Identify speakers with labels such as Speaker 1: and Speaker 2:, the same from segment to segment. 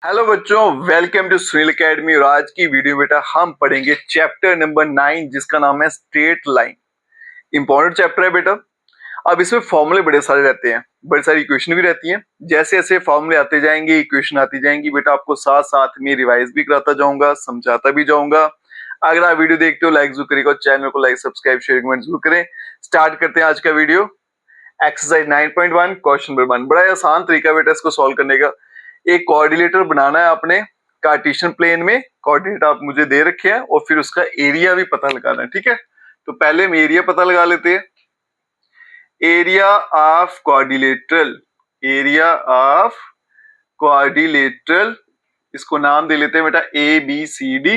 Speaker 1: Hello बच्चों, welcome to Sunil academy. और आज की वीडियो बेटा हम पढ़ेंगे चैप्टर नंबर 9 जिसका नाम है स्ट्रेट लाइन। इंपॉर्टेंट चैप्टर है बेटा। अब इसमें फॉर्मूले बड़े सारे रहते हैं, बड़ी सारी इक्वेशन भी रहती हैं। जैसे जैसे फॉर्मूले आते जाएंगे, इक्वेशन आती जाएंगी बेटा, आपको साथ साथ में रिवाइज भी कराता जाऊंगा, समझाता भी जाऊंगा। अगर आप वीडियो देखते हो लाइक जरूर करिएगा, चैनल को लाइक सब्सक्राइब शेयर कमेंट जरूर करें। स्टार्ट करते हैं आज का वीडियो। Exercise 9.1 question number 1। बड़ा आसान तरीका बेटा इसको सॉल्व करने का। एक कोऑर्डिनेटर बनाना है आपने कार्टेशियन प्लेन में। कोऑर्डिनेट आप मुझे दे रखे हैं और फिर उसका एरिया भी पता लगाना है, ठीक है। तो पहले हम एरिया पता लगा लेते हैं। एरिया ऑफ कोऑर्डिनेटरल, एरिया ऑफ कोऑर्डिनेटरल, इसको नाम दे लेते हैं बेटा ए बी सी डी।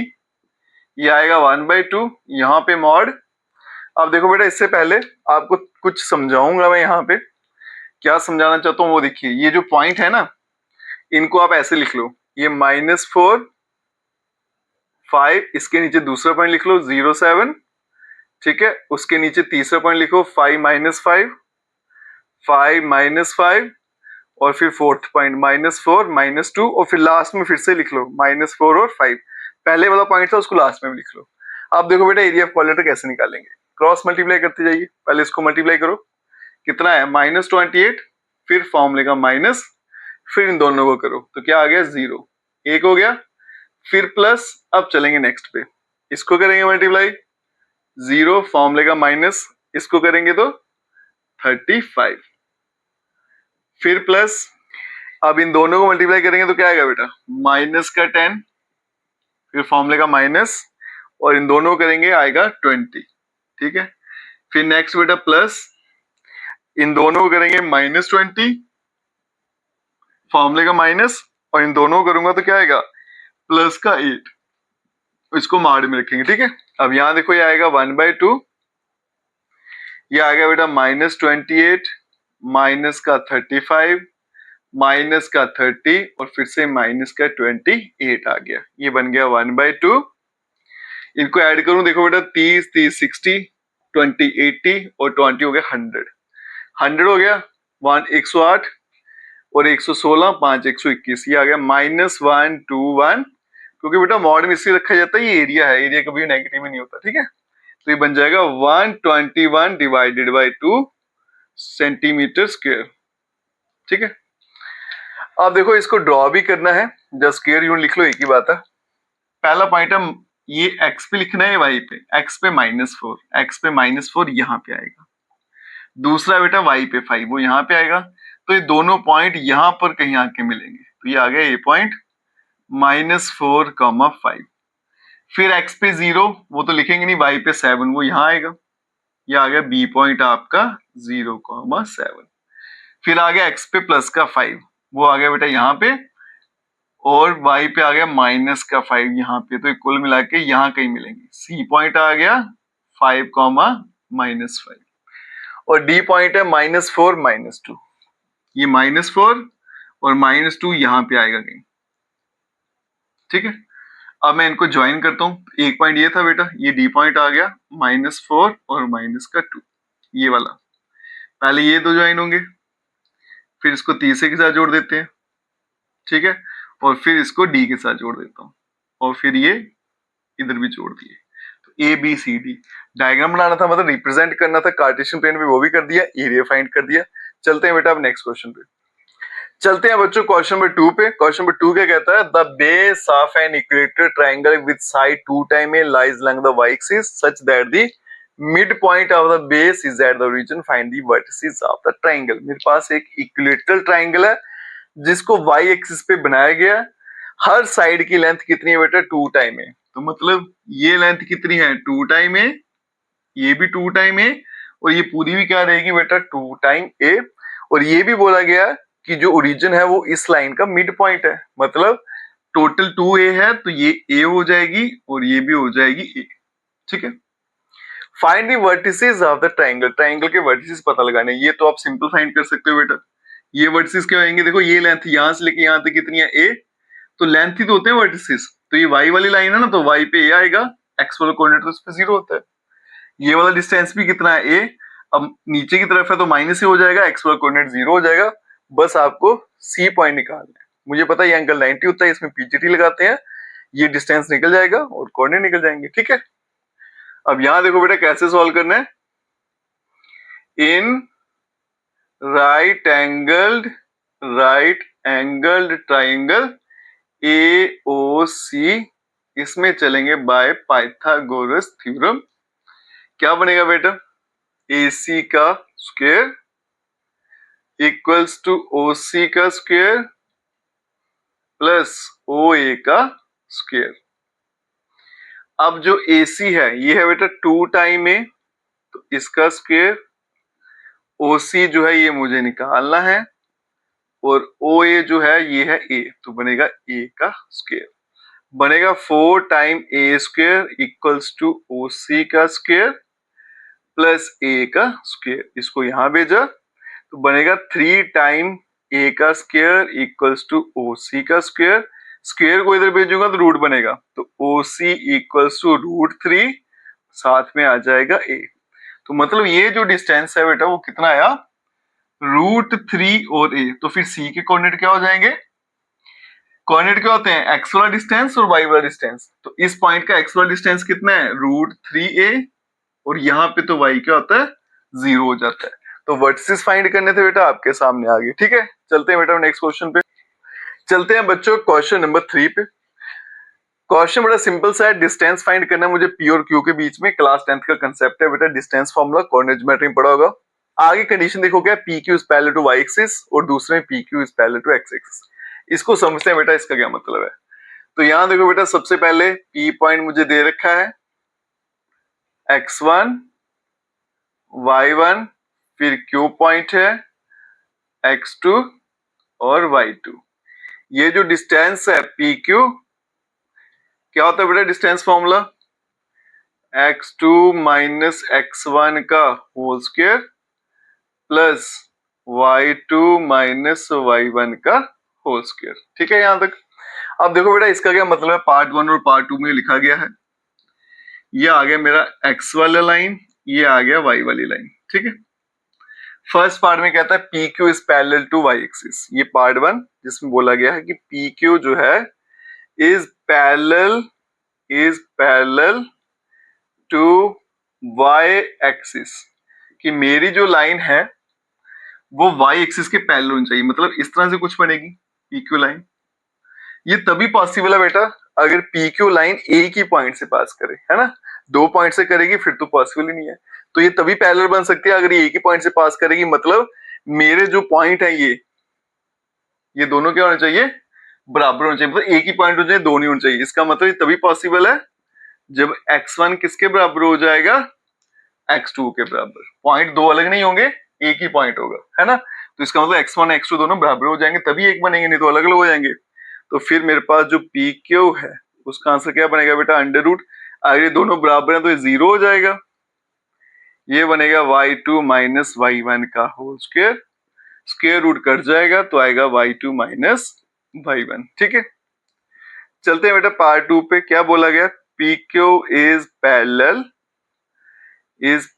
Speaker 1: ये आएगा 1/2, यहाँ पे मॉड। अब देखो बेटा, इससे पहले आपको कुछ समझाऊंगा मैं। यहाँ पे क्या समझाना चाहता हूँ वो देखिए। ये जो पॉइंट है ना, इनको आप ऐसे लिख लो, ये -4 5, इसके नीचे दूसरा पॉइंट लिख लो 0 7, ठीक है। उसके नीचे तीसरा पॉइंट लिखो 5 -5 5 -5, और फिर फोर्थ पॉइंट -4 -2, और फिर लास्ट में फिर से लिख लो -4 और 5। पहले वाला पॉइंट था उसको लास्ट में भी लिख लो। अब देखो बेटा, एरिया ऑफ कोऑर्डिनेटर कैसे निकालेंगे। क्रॉस मल्टीप्लाई करते जाइए। पहले इसको मल्टीप्लाई करो, कितना है -28, फिर फॉर्मूले का माइनस, फिर इन दोनों को करो तो क्या आ गया 0, 1 हो गया। फिर प्लस, अब चलेंगे नेक्स्ट पे, इसको करेंगे मल्टीप्लाई 0, फॉर्मूले का माइनस, इसको करेंगे तो 35, फिर प्लस। अब इन दोनों को मल्टीप्लाई करेंगे तो क्या आएगा बेटा माइनस का 10, फिर फॉर्मूले का माइनस, और इन दोनों को करेंगे आएगा 20, ठीक है। फिर नेक्स्ट बेटा प्लस, इन दोनों को करेंगे -20, फॉर्मूले का माइनस, और इन दोनों को करूंगा तो क्या आएगा प्लस का 8, इसको मार्ड में रखेंगे, ठीक है। अब यहां देखो, ये आएगा 1/2, ये आ गया बेटा -28, माइनस का 35, माइनस का 30, और फिर से माइनस का 28 आ गया। ये बन गया 1/2। इनको ऐड करूं, देखो बेटा 30 30 60, 20 80, और 20 हो गया 100, 100 हो गया 108, और 116, 5 121, ये आ गया -121। क्योंकि बेटा मॉड में इसलिए रखा जाता है, ये एरिया है, एरिया कभी नेगेटिव में नहीं होता, ठीक है। तो ये बन जाएगा 121 डिवाइडेड बाई 2 सेंटीमीटर स्क्वायर, ठीक है। अब देखो, इसको ड्रॉ भी करना है, जब स्क्वायर यूनिट लिख लो एक ही बात है। पहला पॉइंट है, ये x पे लिखना है, y पे, x पे -4, x पे -4 यहाँ पे आएगा। दूसरा बेटा y पे 5, वो यहाँ पे आएगा। तो ये दोनों पॉइंट यहाँ पर कहीं आके मिलेंगे, तो ये आ गया ये पॉइंट -4, 5। फिर x पे 0, वो तो लिखेंगे नहीं, y पे 7, वो यहाँ आएगा। ये आ गया b पॉइंट आपका 0, 7। फिर आ गया x पे प्लस का 5, वो आ गया बेटा यहाँ पे, और y पे आ गया माइनस का 5 यहाँ पे। तो कुल मिला के यहाँ कहीं मिलेंगे। c पॉइंट आ गया 5, -5, और d पॉइंट है -4 -2, ये -4 और -2 यहाँ पे आएगा कहीं, ठीक है। अब मैं इनको ज्वाइन करता हूँ। एक पॉइंट ये था बेटा, ये डी पॉइंट आ गया -4 और -2, ये वाला। पहले ये दो ज्वाइन होंगे, फिर इसको तीसरे के साथ जोड़ देते हैं, ठीक है, और फिर इसको डी के साथ जोड़ देता हूँ, और फिर ये इधर भी जोड़ दिए। तो A B C D diagram बनाना था, मतलब रिप्रेजेंट करना था कार्टेशियन प्लेन पे, वो भी कर दिया, एरिया फाइंड कर दिया। चलते हैं बेटा अब नेक्स्ट क्वेश्चन पे। चलते हैं बच्चों क्वेश्चन नंबर 2 पे। क्वेश्चन नंबर 2 क्या कहता है, the base of an equilateral triangle with side 2 time A lies along the y-axis such that the midpoint of the base is at the origin. Find the vertices of the triangle. मेरे पास एक equilateral triangle है जिसको y axis पे बनाया गया। हर side की length कितनी है बेटा 2 टाइम ए। तो मतलब ये लेंथ कितनी है 2 टाइम ए, ये भी 2 टाइम ए, और ये पूरी भी क्या रहेगी बेटा 2 टाइम ए। और ये भी बोला गया कि जो ओरिजिन है वो इस लाइन का मिड पॉइंट है, मतलब टोटल 2a है तो ये a हो जाएगी और ये भी हो जाएगी a, ठीक है। Find the vertices of the triangle, triangle के वर्टिसेस पता लगाने। ये तो आप सिंपल फाइंड कर सकते हो बेटा। ये वर्टिसेस क्या होंगे, देखो ये लेंथ यहां से लेके यहां तक कितनी है a, तो लेंथ ही तो होते हैं वर्टिसेस। तो ये y वाली लाइन है ना, तो y पे a आएगा, x वाला कोऑर्डिनेट उस पे 0 होता है। ये वाला डिस्टेंस भी कितना है a, अब नीचे की तरफ है तो माइनस ही हो जाएगा, x वाला कोऑर्डिनेट 0 हो जाएगा। बस आपको सी पॉइंट निकालना है, मुझे पता है ये एंगल 90 होता है, इसमें पीजीटी लगाते हैं, ये डिस्टेंस निकल जाएगा और कोऑर्डिनेट निकल जाएंगे। ठीक है, अब यहां देखो बेटा कैसे सॉल्व करना है। In right angled triangle AOC, इसमें चलेंगे बाय पाइथागोरस थ्योरम। क्या बनेगा बेटा, AC का स्क्वायर इक्वल्स टू OC का स्क्वायर प्लस OA का स्क्वायर। अब जो AC है ये है बेटा 2 टाइम A, तो इसका स्क्वायर, OC जो है ये मुझे निकालना है, और OA जो है ये है A, तो बनेगा A का स्क्वायर, बनेगा 4 time A square equals to OC का स्क्वायर प्लस A का स्क्वायर। इसको यहां भेजा तो बनेगा 3 टाइम A का स्क्वायर इक्वल्स टू OC का स्क्वायर, स्क्वायर को इधर भेजूंगा तो रूट बनेगा, तो OC इक्वल्स टू √3, साथ में आ जाएगा A। तो मतलब ये जो डिस्टेंस है बेटा वो कितना आया, √3 और A। तो फिर C के कोऑर्डिनेट क्या हो जाएंगे, कोऑर्डिनेट क्या होते हैं, x वाला डिस्टेंस और y वाला डिस्टेंस। तो इस पॉइंट का x वाला डिस्टेंस कितना है, √3a, और यहाँ पे तो y क्या होता है, 0 हो जाता है। तो वर्टिसेस फाइंड करने थे बेटा, आपके सामने आ गए। ठीक है, चलते हैं बेटा नेक्स्ट क्वेश्चन पे। चलते हैं बच्चों क्वेश्चन नंबर 3 पे। क्वेश्चन बड़ा सिंपल सा है, डिस्टेंस फाइंड करना है मुझे P और Q के बीच में। क्लास 10th का कंसेप्ट है बेटा, डिस्टेंस फॉर्मूला कोऑर्डिनेट ज्योमेट्री में पढ़ा होगा। आगे कंडीशन देखो क्या, PQ is parallel to y axis और दूसरे में PQ is parallel to x axis. इसको समझते हैं बेटा, इसका क्या मतलब है। तो यहां देखो बेटा, सबसे पहले P पॉइंट मुझे दे रखा है, x1 y1, फिर Q पॉइंट है x2 और y2। ये जो डिस्टेंस है PQ, क्या होता है बेटा distance formula, x2 minus x1 का whole square plus y2 minus y1 का होल स्क्वायर। ठीक है यहां तक। अब देखो बेटा इसका क्या मतलब है, पार्ट 1 और पार्ट 2 में लिखा गया है। ये आ गया मेरा x वाला लाइन, ये आ गया y वाली लाइन। ठीक है, फर्स्ट पार्ट में कहता है PQ is parallel to y axis, ये पार्ट 1 जिसमें बोला गया है कि PQ जो है is parallel to y axis, कि मेरी जो लाइन है वो y एक्सिस के पैरेलल होनी चाहिए। मतलब इस तरह से कुछ बनेगी PQ लाइन। ये तभी पॉसिबल है बेटा अगर PQ लाइन एक ही पॉइंट से पास करे, है ना। 2 पॉइंट से करेगी फिर तो पॉसिबल ही नहीं है। तो ये तभी पैरेलल बन सकती है अगर ये एक ही पॉइंट से पास करेगी। मतलब मेरे जो पॉइंट है ये दोनों क्या होने चाहिए, बराबर होने चाहिए। मतलब एक ही पॉइंट हो जाए, दो नहीं होने चाहिए। इसका मतलब ये तभी पॉसिबल है जब x1 किसके बराबर हो जाएगा, x2 के बराबर। पॉइंट दो अलग नहीं होंगे, एक ही पॉइंट होगा, है ना। तो इसका मतलब x1 x2 दोनों बराबर हो जाएंगे तभी एक बनेंगे, नहीं तो अलग अलग हो जाएंगे। तो फिर मेरे पास जो PQ है उसका आंसर क्या बनेगा बेटा, अंडर रूट। अगर ये दोनों बराबर है तो ये 0 हो जाएगा। ये बनेगा y2 माइनस y1 का whole square, square root cut जाएगा तो आएगा y2 माइनस y1। ठीक है, चलते हैं बेटा पार्ट 2 पे। क्या बोला गया, PQ is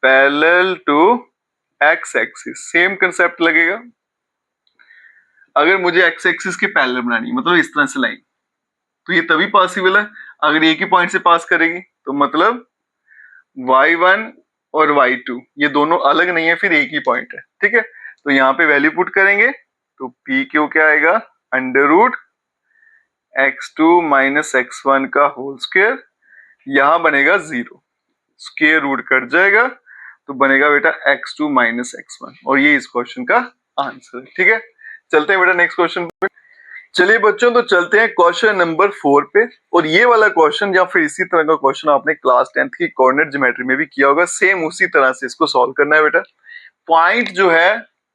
Speaker 1: parallel to x axis. Same concept लगेगा। अगर मुझे x एक्सिस के पैरेलल बनानी है, मतलब इस तरह से लाइन, तो ये तभी पॉसिबल है अगर एक ही पॉइंट से पास करेगी। तो मतलब y1 और y2 ये दोनों अलग नहीं है, फिर एक ही पॉइंट है। ठीक है, तो यहाँ पे वैल्यू पुट करेंगे तो PQ क्या आएगा, under root x2 minus x1 का होल स्क्वायर, यहां बनेगा 0, स्क्वायर रूट कट जाएगा तो बनेगा बेटा x2 माइनस x1, और ये इस क्वेश्चन का आंसर है। ठीक है, चलते हैं बेटा नेक्स्ट क्वेश्चन पे। चलिए बच्चों, तो चलते हैं क्वेश्चन नंबर 4 पे। और ये वाला क्वेश्चन या फिर इसी तरह का क्वेश्चन आपने क्लास 10th की कोऑर्डिनेट ज्योमेट्री में भी किया होगा। सेम उसी तरह से इसको सॉल्व करना है बेटा। पॉइंट जो है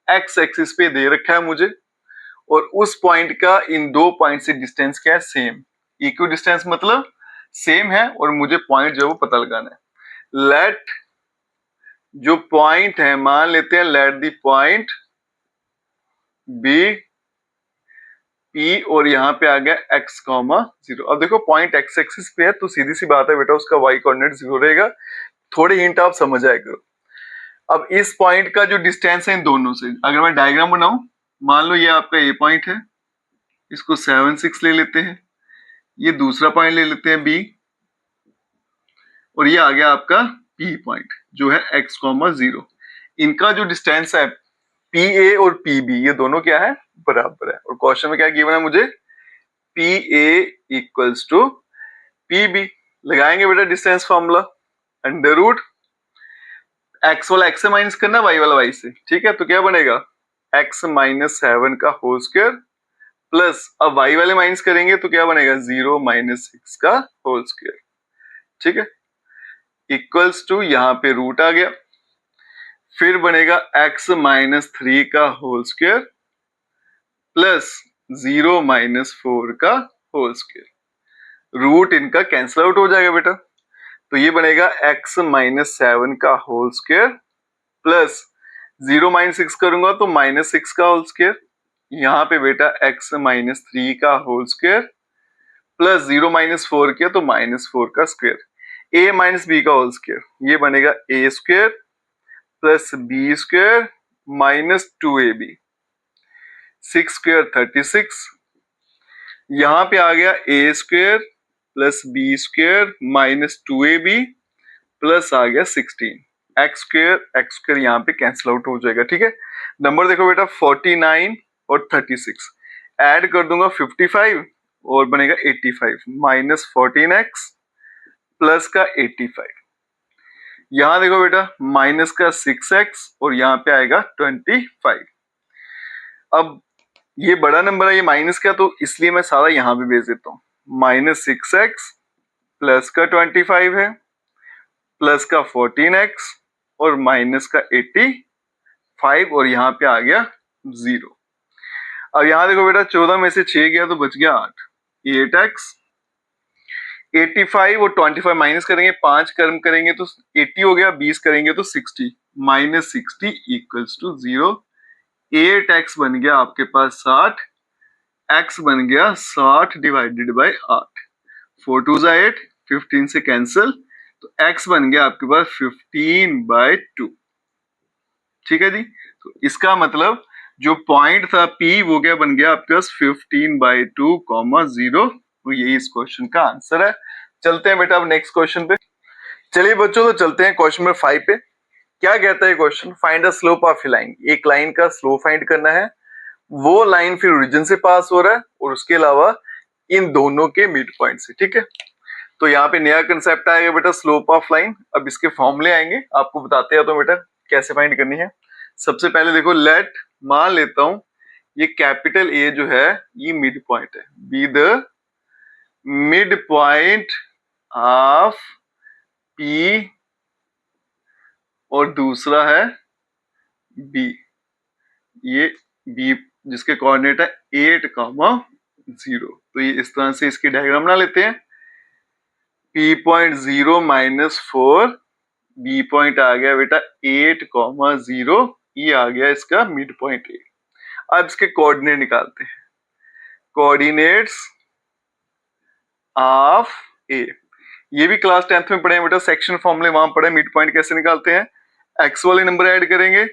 Speaker 1: x एक्सिस पे दे रखा है मुझे, और उस पॉइंट का इन दो पॉइंट से डिस्टेंस क्या है, सेम। इक्व डिस्टेंस मतलब सेम है, और मुझे पॉइंट जो है वो पता लगाना है। लेट जो पॉइंट है, मान लेते हैं let the point be P, और यहाँ पे आ गया x, 0। अब देखो पॉइंट x एक्सिस पे है तो सीधी सी बात है बेटा उसका y कोऑर्डिनेट 0 रहेगा। थोड़े हिंट आप समझ आए करो। अब इस पॉइंट का जो डिस्टेंस है इन दोनों से, अगर मैं डायग्राम बनाऊं, मान लो ये आपका A पॉइंट है, इसको 7 6 ले लेते हैं, ये दूसरा पॉइंट ले लेते हैं बी, और ये आ गया आपका पी पॉइंट जो है x,0। इनका जो डिस्टेंस है पी ए और पी बी ये दोनों क्या है, बराबर है। और क्वेश्चन में क्या गिवन है मुझे, P A equals to P B. लगाएंगे बेटा distance formula, under root X वाला एक्स से माइनस करना, वाई वाला वाई से, ठीक है। तो क्या बनेगा x माइनस 7 का होल स्क्वायर प्लस, अब वाई वाले माइनस करेंगे तो क्या बनेगा 0 माइनस 6 का होल स्क्वायर, ठीक है, इक्वल्स टू यहाँ पे रूट आ गया, फिर बनेगा x माइनस 3 का होल स्क्वायर प्लस 0 माइनस 4 का होल स्क्वायर। रूट इनका कैंसिल आउट हो जाएगा बेटा, तो ये बनेगा x माइनस 7 का होल स्क्वायर प्लस 0 माइनस 6 करूंगा तो माइनस 6 का होल स्क्वायर, यहाँ पे बेटा x माइनस 3 का होल स्क्वायर प्लस 0 माइनस 4 किया तो माइनस 4 का स्क्वायर, a माइनस बी का होल स्क्वायर, ये बनेगा a square plus B square minus 2ab, 6 square 36, यहाँ पे आ गया a square plus B square minus 2ab plus आ गया 16, एक्स स्क्वायर यहाँ पे कैंसिल आउट हो जाएगा, ठीक है। नंबर देखो बेटा 49 और 36, ऐड कर दूंगा 55 और बनेगा 85 माइनस 14x प्लस का 85, यहाँ देखो बेटा माइनस का 6x और यहाँ पे आएगा 25। अब ये बड़ा नंबर है, ये माइनस का, तो इसलिए मैं सारा यहाँ पे भेज देता हूँ, माइनस 6x प्लस का 25 है प्लस का 14x और माइनस का 85 और यहाँ पे आ गया 0। अब यहाँ देखो बेटा 14 में से 6 गया तो बच गया 8, 8x, 85 और 25 माइनस करेंगे, 5 कर्म करेंगे तो 80 हो गया, 20 करेंगे तो 60, माइनस 60 इक्वल्स टू 0। 8x बन गया आपके पास 60, x बन गया 60 डिवाइडेड बाय 8, 4 2 8, 15 से कैंसिल, तो x बन गया आपके पास 15/2, ठीक है जी। तो इसका मतलब जो पॉइंट था P वो क्या बन गया आपके पास 15/2, 0, तो यही इस क्वेश्चन का आंसर है। चलते हैं बेटा अब नेक्स्ट क्वेश्चन पे। चलिए बच्चों तो चलते हैं क्वेश्चन नंबर 5 पे। क्या कहता है question, find the slope of A line. एक लाइन का स्लोप फाइंड करना है, वो लाइन फिर ओरिजिन से पास हो रहा है और उसके अलावा इन दोनों के मिड पॉइंट से, ठीक है। तो यहाँ पे नया कंसेप्ट आएगा बेटा स्लोप ऑफ लाइन। अब इसके फॉर्मूले आएंगे, आपको बताते हैं तो बेटा कैसे फाइंड करनी है। सबसे पहले देखो लेट, मान लेता हूं ये कैपिटल ए जो है ये मिड पॉइंट है, be the mid point of P और दूसरा है बी, ये बी जिसके कोऑर्डिनेट है 8,0। तो ये इस तरह से इसकी डायग्राम बना लेते हैं। P point 0 minus 4, B point आ गया बेटा 8,0, ये आ गया इसका मिड पॉइंट ए। अब इसके कोऑर्डिनेट निकालते हैं, कोऑर्डिनेट्स ऑफ ए, ये भी क्लास 10th में पढ़े हैं बेटा, सेक्शन फॉर्मूले वहां पढ़े, मिड पॉइंट कैसे निकालते हैं। एक्स वाले नंबर ऐड करेंगे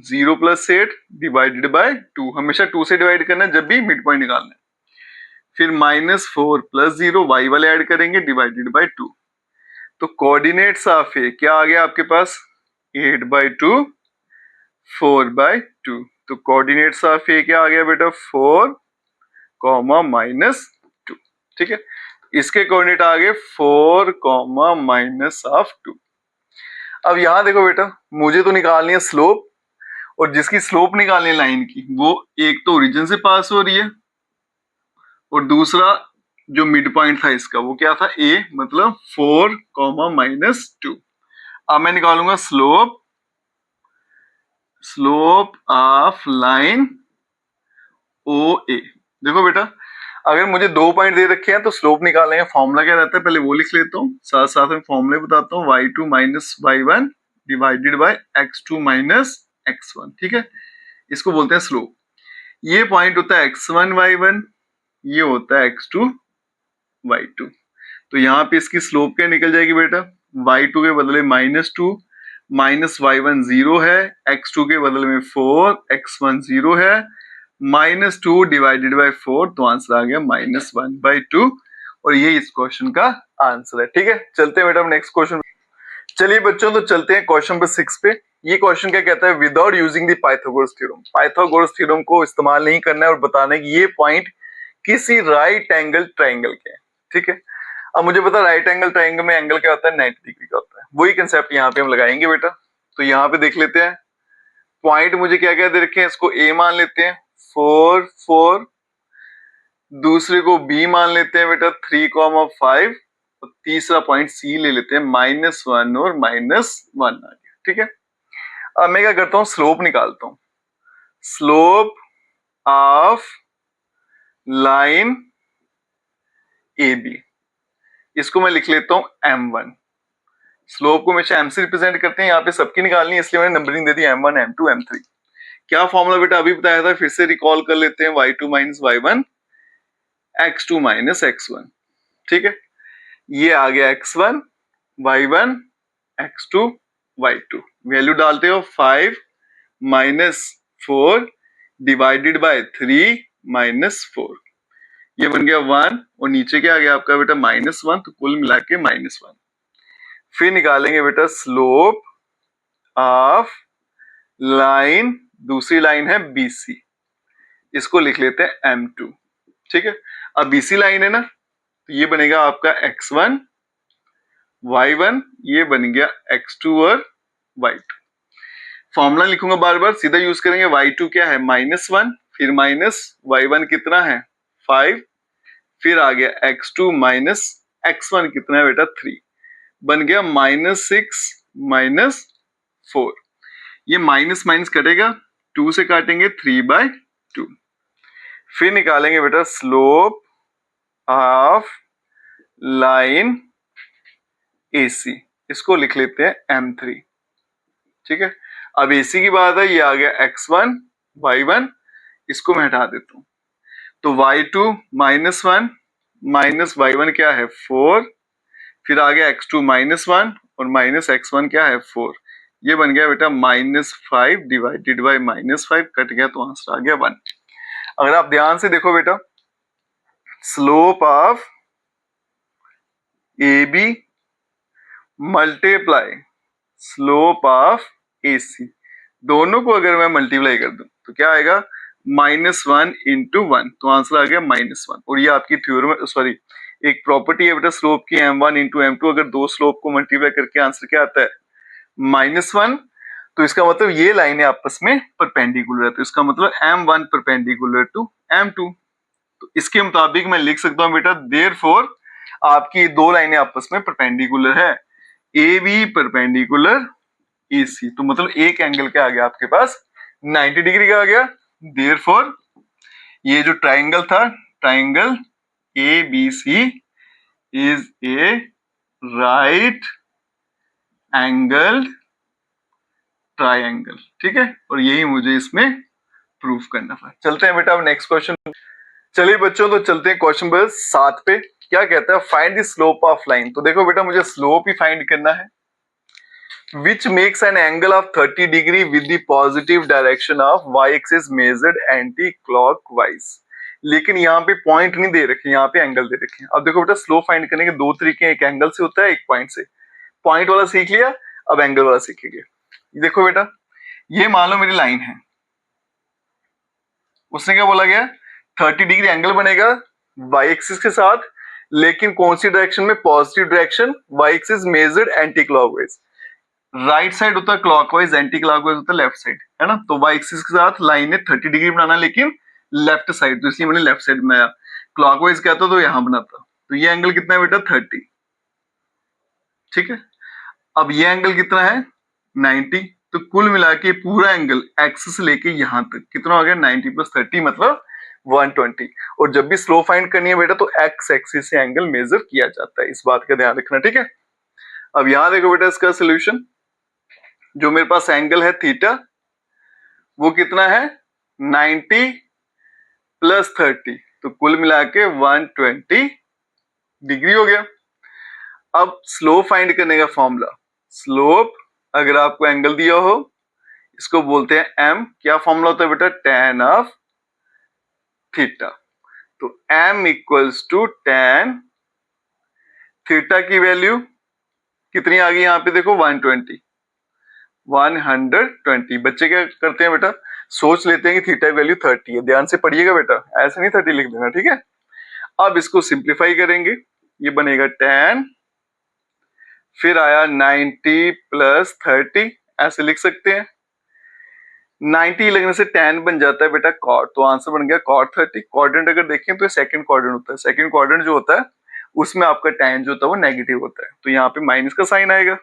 Speaker 1: 0 + 8 डिवाइडेड बाय 2, हमेशा 2 से डिवाइड करना है जब भी मिड पॉइंट निकालना है। फिर -4 + 0 वाई वाले ऐड करेंगे डिवाइडेड बाय 2। तो कोऑर्डिनेट्स ऑफ ए क्या आ गया आपके पास 8/2, 4/2। तो कोऑर्डिनेट्स ऑफ ए क्या आ गया बेटा 4, -2, ठीक है। इसके कोऑर्डिनेट आ गए 4, -2। अब यहां देखो बेटा मुझे तो निकालनी है स्लोप, और जिसकी स्लोप निकालनी है लाइन की वो एक तो ओरिजिन से पास हो रही है और दूसरा जो मिड पॉइंट था इसका वो क्या था ए, मतलब 4, -2। अब मैं निकालूंगा स्लोप ऑफ लाइन ओ ए। देखो बेटा अगर मुझे 2 पॉइंट दे रखे हैं तो स्लोप निकालने का फॉर्मूला क्या रहता है, पहले वो लिख लेता हूँ, साथ साथ में फॉर्मूले बताता हूँ, y2 - y1 divided by x2 - x1, ठीक है। इसको बोलते हैं स्लोप। ये पॉइंट होता है x1 y1, ये होता है x2 y2। तो यहाँ पे इसकी स्लोप क्या निकल जाएगी बेटा, y2 के बदले -2, -y1 0 है, x2 के बदले में 4, x1 0 है, -2 डिवाइडेड बाई 4, तो आंसर आ गया -1/2 और ये इस क्वेश्चन का आंसर है। ठीक है, चलते हैं बेटा नेक्स्ट क्वेश्चन। चलिए बच्चों, तो चलते हैं क्वेश्चन नंबर 6 पे। ये क्वेश्चन क्या कहता है, without using the Pythagoras theorem. Pythagoras theorem को इस्तेमाल नहीं करना है और बताना है कि ये पॉइंट किसी राइट एंगल ट्राइंगल के हैं। ठीक है, अब मुझे पता राइट एंगल ट्राइंगल में एंगल क्या होता है, 90 डिग्री का होता है। वही कंसेप्ट यहाँ पे हम लगाएंगे बेटा। तो यहाँ पे देख लेते हैं पॉइंट मुझे क्या क्या दे रखे हैं, इसको ए मान लेते हैं 4 4, दूसरे को बी मान लेते हैं बेटा 3,5 और तीसरा पॉइंट सी ले लेते हैं -1 और -1 आ गया। ठीक है, अब मैं क्या करता हूं, स्लोप निकालता हूं। Slope of line A B, इसको मैं लिख लेता हूं m1। स्लोप को हमेशा m से रिप्रेजेंट करते हैं, यहाँ पे सबकी निकालनी है इसलिए मैंने नंबरिंग दे दी m1 m2 m3। क्या फॉर्मूला बेटा अभी बताया था, फिर से रिकॉल कर लेते हैं, y2 minus y1 x2 minus x1। ठीक है, ये आ गया x1 y1 x2 y2। Value डालते हो 5 -4 डिवाइडेड बाय 3 -4, ये बन गया 1 और नीचे क्या आ गया आपका बेटा -1, तो कुल मिला के -1। फिर निकालेंगे बेटा स्लोप ऑफ लाइन, दूसरी लाइन है BC, इसको लिख लेते हैं m2। ठीक है, अब BC लाइन है ना, तो ये बनेगा आपका x1 y1, ये बन गया x2 और y2। फॉर्मूला लिखूंगा बार बार, सीधा यूज करेंगे। y2 क्या है -1, फिर माइनस y1 कितना है 5, फिर आ गया x2 माइनस x1 कितना है बेटा 3, बन गया -6 -4। ये माइनस माइनस कटेगा, 2 से काटेंगे 3/2। फिर निकालेंगे बेटा स्लोप ऑफ लाइन AC, इसको लिख लेते हैं m3। ठीक है, अब AC की बात है, ये आ गया x1 y1, इसको मैं हटा देता हूं, तो y2 -1 माइनस y1 क्या है 4, फिर आ गया x2 -1 और माइनस x1 क्या है 4, ये बन गया बेटा -5 डिवाइडेड बाय -5, कट गया तो आंसर आ गया 1। अगर आप ध्यान से देखो बेटा, slope of AB multiply slope of AC, दोनों को अगर मैं मल्टीप्लाई कर दूं तो क्या आएगा -1 × 1, तो आंसर आ गया -1। और ये आपकी थ्योरम, सॉरी एक प्रॉपर्टी है बेटा स्लोप की, m1 × m2, अगर दो स्लोप को मल्टीप्लाई करके आंसर क्या आता है -1, तो इसका मतलब ये लाइनें आपस में परपेंडिकुलर है, तो इसका मतलब m1 परपेंडिकुलर टू m2। तो इसके मुताबिक मैं लिख सकता हूं बेटा देयरफॉर आपकी दो लाइनें आपस में परपेंडिकुलर है, AB परपेंडिकुलर AC, तो मतलब एक एंगल क्या आ गया आपके पास 90 डिग्री का आ गया। देयरफॉर ये जो ट्राइंगल था, triangle ABC is a right angle triangle. ठीक है, और यही मुझे इसमें प्रूफ करना था। चलते हैं बेटा अब नेक्स्ट क्वेश्चन। चलिए बच्चों, तो चलते हैं क्वेश्चन नंबर 7 पे। क्या कहता है, find the slope of line. तो देखो बेटा मुझे स्लोप ही फाइंड करना है, which makes an angle of 30 degree with the positive direction of y-axis measured anti-clockwise। लेकिन यहाँ पे पॉइंट नहीं दे रखे, यहाँ पे एंगल दे रखे हैं। अब देखो बेटा स्लोप फाइंड करने के दो तरीके हैं, एक एंगल से होता है, एक पॉइंट से। पॉइंट वाला सीख लिया, अब एंगल वाला सीखेंगे। देखो बेटा, ये मान लो मेरी लाइन है, उसने क्या बोला गया 30 डिग्री एंगल बनेगा वाई एक्सिस के साथ, लेकिन कौन सी डायरेक्शन में, positive direction, Y axis measured anti clockwise. Right side होता है क्लॉकवाइज, एंटी क्लॉकवाइज होता है लेफ्ट साइड, है ना। तो वाई एक्सिस के साथ लाइन ने 30 डिग्री बनाना, लेकिन लेफ्ट साइड, तो इसलिए मैंने लेफ्ट साइड बनाया। क्लॉकवाइज कहता तो यहां बनाता, तो ये एंगल कितना है बेटा 30। ठीक है, अब ये एंगल कितना है 90, तो कुल मिला के पूरा एंगल एक्सिस से लेके यहां तक कितना हो गया 90 + 30 मतलब 120। और जब भी स्लोप फाइंड करनी है बेटा तो एक्स एक्सिस से एंगल मेजर किया जाता है, इस बात का ध्यान रखना। ठीक है, अब यहां देखो बेटा इसका सोल्यूशन, जो मेरे पास एंगल है थीटा, वो कितना है 90 + 30, तो कुल मिला के 120 डिग्री हो गया। अब स्लोप फाइंड करने का फॉर्मूला, स्लोप अगर आपको एंगल दिया हो, इसको बोलते हैं m। क्या फॉर्मूला होता है बेटा tan ऑफ थीटा। तो m equals to tan theta की वैल्यू कितनी आ गई यहाँ पे देखो 120। बच्चे क्या करते हैं बेटा, सोच लेते हैं कि थीटा की वैल्यू 30 है। ध्यान से पढ़िएगा बेटा, ऐसे नहीं 30 लिख देना, ठीक है। अब इसको सिंप्लीफाई करेंगे, ये बनेगा tan, फिर आया 90 प्लस 30, ऐसे लिख सकते हैं। 90 लगने से tan बन जाता है बेटा cot, तो आंसर बन गया cot 30। क्वाड्रेंट अगर देखें तो सेकंड क्वाड्रेंट होता है, सेकंड क्वाड्रेंट जो होता है उसमें आपका tan जो होता है वो नेगेटिव होता है, तो यहाँ पे माइनस का साइन आएगा।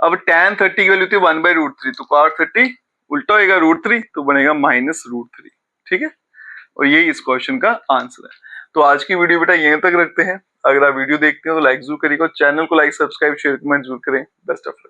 Speaker 1: अब tan 30 की वैल्यू थी 1/√3, तो cot 30 उल्टा होगा √3, तो बनेगा -√3, ठीक है। और यही इस क्वेश्चन का आंसर है। तो आज की वीडियो बेटा यहीं तक रखते हैं। अगर आप वीडियो देखते हैं तो लाइक जरूर करिएगा, चैनल को लाइक सब्सक्राइब शेयर कमेंट जरूर करें। Best of luck.